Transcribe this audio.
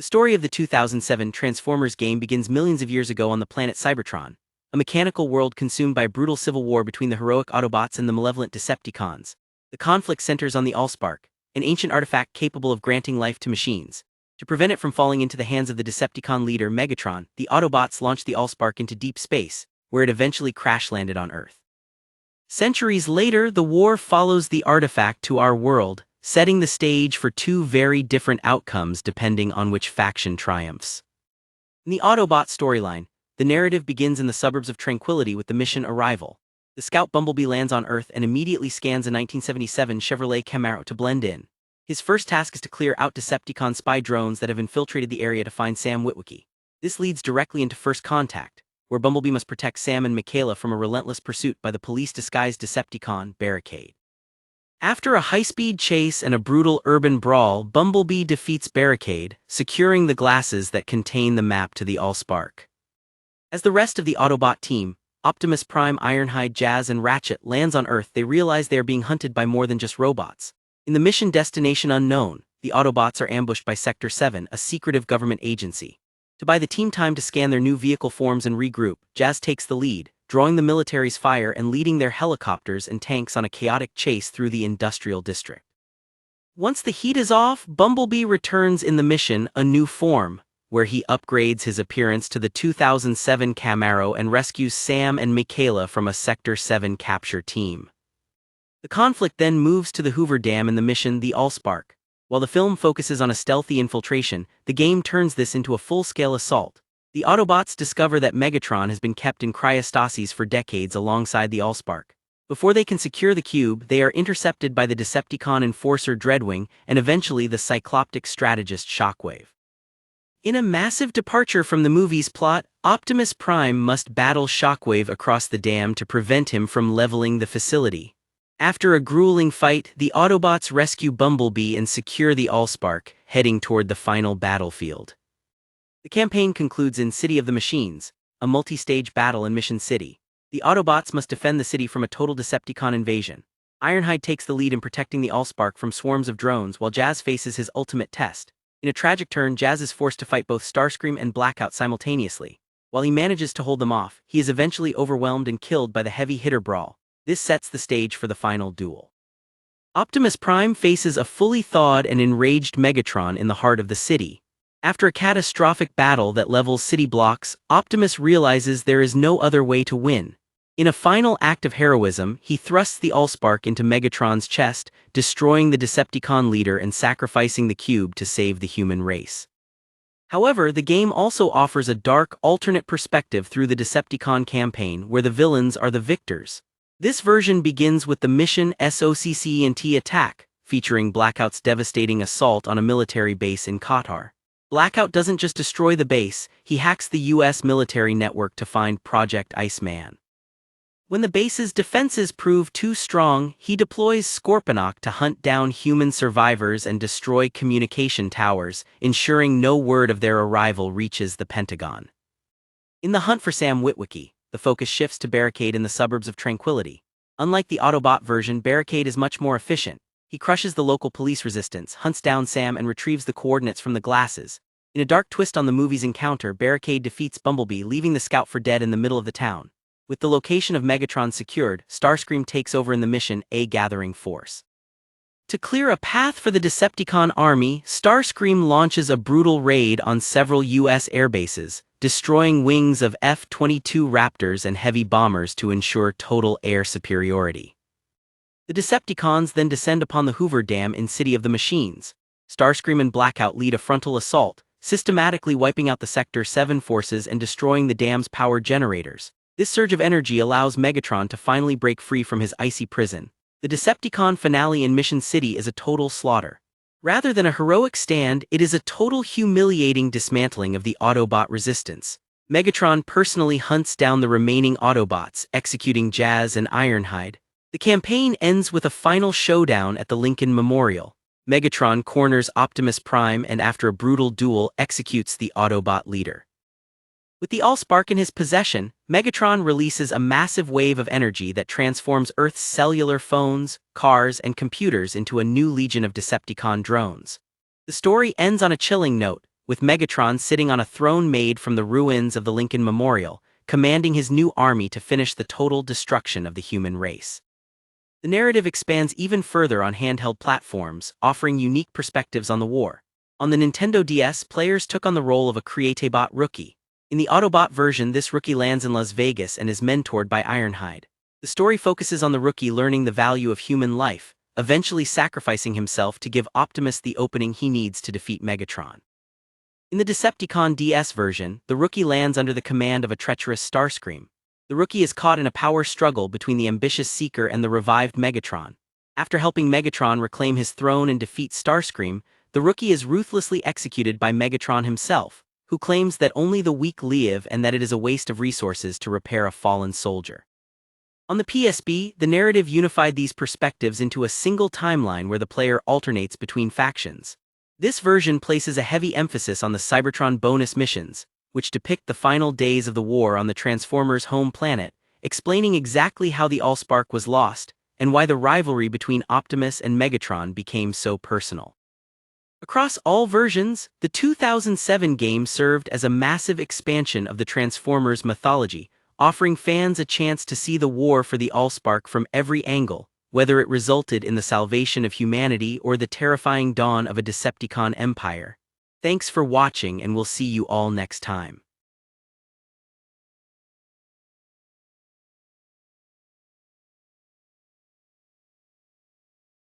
The story of the 2007 Transformers game begins millions of years ago on the planet Cybertron, a mechanical world consumed by a brutal civil war between the heroic Autobots and the malevolent Decepticons. The conflict centers on the AllSpark, an ancient artifact capable of granting life to machines. To prevent it from falling into the hands of the Decepticon leader Megatron, the Autobots launched the AllSpark into deep space, where it eventually crash-landed on Earth. Centuries later, the war follows the artifact to our world, setting the stage for two very different outcomes depending on which faction triumphs. In the Autobot storyline, the narrative begins in the suburbs of Tranquility with the mission Arrival. The scout Bumblebee lands on Earth and immediately scans a 1977 Chevrolet Camaro to blend in. His first task is to clear out Decepticon spy drones that have infiltrated the area to find Sam Witwicky. This leads directly into First Contact, where Bumblebee must protect Sam and Michaela from a relentless pursuit by the police-disguised Decepticon Barricade. After a high-speed chase and a brutal urban brawl, Bumblebee defeats Barricade, securing the glasses that contain the map to the AllSpark. As the rest of the Autobot team, Optimus Prime, Ironhide, Jazz, and Ratchet lands on Earth, they realize they are being hunted by more than just robots. In the mission Destination Unknown, the Autobots are ambushed by Sector 7, a secretive government agency. To buy the team time to scan their new vehicle forms and regroup, Jazz takes the lead, drawing the military's fire and leading their helicopters and tanks on a chaotic chase through the industrial district. Once the heat is off, Bumblebee returns in the mission A New Form, where he upgrades his appearance to the 2007 Camaro and rescues Sam and Michaela from a Sector 7 capture team. The conflict then moves to the Hoover Dam in the mission The AllSpark. While the film focuses on a stealthy infiltration, the game turns this into a full-scale assault. The Autobots discover that Megatron has been kept in cryostasis for decades alongside the AllSpark. Before they can secure the cube, they are intercepted by the Decepticon enforcer Dreadwing and eventually the cycloptic strategist Shockwave. In a massive departure from the movie's plot, Optimus Prime must battle Shockwave across the dam to prevent him from leveling the facility. After a grueling fight, the Autobots rescue Bumblebee and secure the AllSpark, heading toward the final battlefield. The campaign concludes in City of the Machines, a multi-stage battle in Mission City. The Autobots must defend the city from a total Decepticon invasion. Ironhide takes the lead in protecting the AllSpark from swarms of drones while Jazz faces his ultimate test. In a tragic turn, Jazz is forced to fight both Starscream and Blackout simultaneously. While he manages to hold them off, he is eventually overwhelmed and killed by the heavy hitter Brawl. This sets the stage for the final duel. Optimus Prime faces a fully thawed and enraged Megatron in the heart of the city. After a catastrophic battle that levels city blocks, Optimus realizes there is no other way to win. In a final act of heroism, he thrusts the AllSpark into Megatron's chest, destroying the Decepticon leader and sacrificing the cube to save the human race. However, the game also offers a dark, alternate perspective through the Decepticon campaign where the villains are the victors. This version begins with the mission SOCCENT Attack, featuring Blackout's devastating assault on a military base in Qatar. Blackout doesn't just destroy the base, he hacks the US military network to find Project Iceman. When the base's defenses prove too strong, he deploys Scorponok to hunt down human survivors and destroy communication towers, ensuring no word of their arrival reaches the Pentagon. In the hunt for Sam Witwicky, the focus shifts to Barricade in the suburbs of Tranquility. Unlike the Autobot version, Barricade is much more efficient. He crushes the local police resistance, hunts down Sam, and retrieves the coordinates from the glasses. In a dark twist on the movie's encounter, Barricade defeats Bumblebee, leaving the scout for dead in the middle of the town. With the location of Megatron secured, Starscream takes over in the mission A Gathering Force. To clear a path for the Decepticon army, Starscream launches a brutal raid on several US airbases, destroying wings of F-22 Raptors and heavy bombers to ensure total air superiority. The Decepticons then descend upon the Hoover Dam in City of the Machines. Starscream and Blackout lead a frontal assault, systematically wiping out the Sector 7 forces and destroying the dam's power generators. This surge of energy allows Megatron to finally break free from his icy prison. The Decepticon finale in Mission City is a total slaughter. Rather than a heroic stand, it is a total humiliating dismantling of the Autobot resistance. Megatron personally hunts down the remaining Autobots, executing Jazz and Ironhide. The campaign ends with a final showdown at the Lincoln Memorial. Megatron corners Optimus Prime and after a brutal duel executes the Autobot leader. With the AllSpark in his possession, Megatron releases a massive wave of energy that transforms Earth's cellular phones, cars, and computers into a new legion of Decepticon drones. The story ends on a chilling note. with Megatron sitting on a throne made from the ruins of the Lincoln Memorial, commanding his new army to finish the total destruction of the human race. The narrative expands even further on handheld platforms, offering unique perspectives on the war. On the Nintendo DS, players took on the role of a Createbot rookie. In the Autobot version, this rookie lands in Las Vegas and is mentored by Ironhide. The story focuses on the rookie learning the value of human life, eventually sacrificing himself to give Optimus the opening he needs to defeat Megatron. In the Decepticon DS version, the rookie lands under the command of a treacherous Starscream. The rookie is caught in a power struggle between the ambitious Seeker and the revived Megatron. After helping Megatron reclaim his throne and defeat Starscream, the rookie is ruthlessly executed by Megatron himself, who claims that only the weak live and that it is a waste of resources to repair a fallen soldier. On the PSP, the narrative unified these perspectives into a single timeline where the player alternates between factions. This version places a heavy emphasis on the Cybertron bonus missions, which depict the final days of the war on the Transformers' home planet, explaining exactly how the AllSpark was lost and why the rivalry between Optimus and Megatron became so personal. Across all versions, the 2007 game served as a massive expansion of the Transformers mythology, offering fans a chance to see the war for the AllSpark from every angle, whether it resulted in the salvation of humanity or the terrifying dawn of a Decepticon empire. Thanks for watching, and we'll see you all next time.